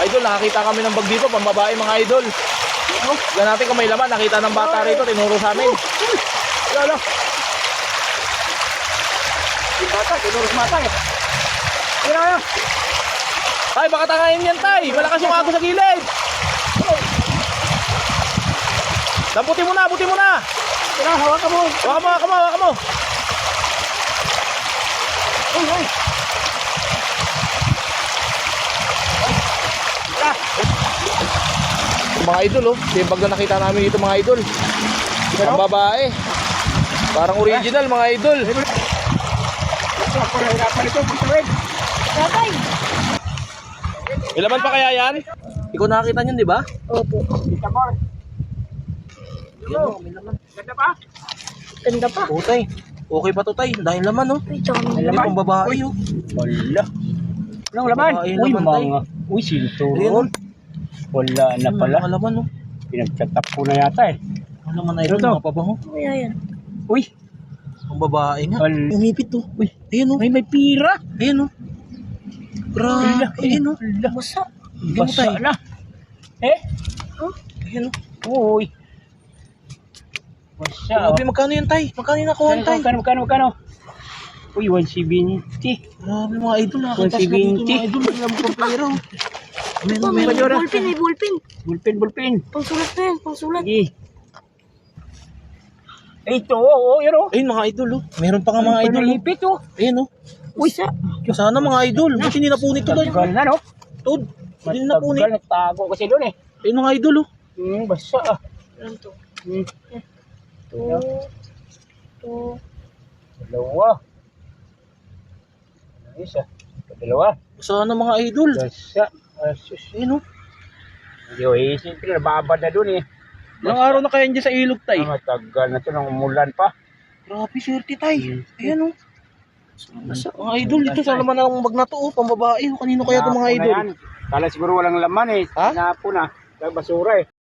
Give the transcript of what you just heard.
idol, nakakita kami ng bag dito, pambabae mga idol. Yan natin kung may laman, nakita ng bata rito, tinuro sa amin. Lalo. Yung bata, tinuro sa mata eh. Kaya. Tay, baka tangayin yan tay, malakas yung agos sa gilid. Buti mo na, buti mo na. Tira, hawakan mo. Hawakan mo. Uy. Mga idol oh, yung bag na nakita namin dito mga idol. Ang babae. Parang original mga idol. Ilaman pa kaya yan? Ikaw nakakita niyan di ba? Opo. Ganda pa? Ganda pa. O tay, okay pa to tay, dahil laman oh. Ay, tsaka may May laman. pang babae oh. Wala. Anong laman? Babae Uy, laman, tay. mga. Uy, sinturon. Ayun. Wala na pala. Ang laman oh. Pinagchatap ko na yata eh. Ang laman na ito, Ito. mga pabango. Kaya yan. Uy. Ang babae nga. Wala. Umipit oh. Uy, ayun oh. May pira. Ayun oh. Grabe, ayun oh. Basa. Basa na. Eh? Ayun oh. Uy. Basa. Grabe, magkano yan tay? Magkano yung nakuha tay? Magkano? Uy, 170. Grabe mga idol, nakakita sila dito 170. mga idol. May labang pang pera oh. Ito, may ballpen. Bulpin. Pangsulat na yan, pangsulat. Sige. Eh, ito, oo, yun o. Ayun mga idol oh. Meron pa nga mga idol oh. Panalipit o. Ayun oh. Uy, sa. Sana mga idol. Buti hindi napunit to tay. Matagal na, no? Tod. Hindi napunit. Matagal, nagtago kasi doon eh. Ayun mga idol oh. Basa ah. Ano to? Ito. Ito. Dalawa. Isa. Dalawa. Sana mga idol. Basa. Asus. Ayun oh. Hindi o, siyempre nababad na doon eh. Ilang araw na kaya dyan sa ilog tay? Matagal na ito, nang umulan pa. Grabe, swerte tay. Ayan oh. Mga idol, dito sa laman ng bag na to oh. Pambabae oh. Kanino kaya ito mga Napo na idol? yan. Kala siguro walang laman eh. Ha? Napo na. Basura eh.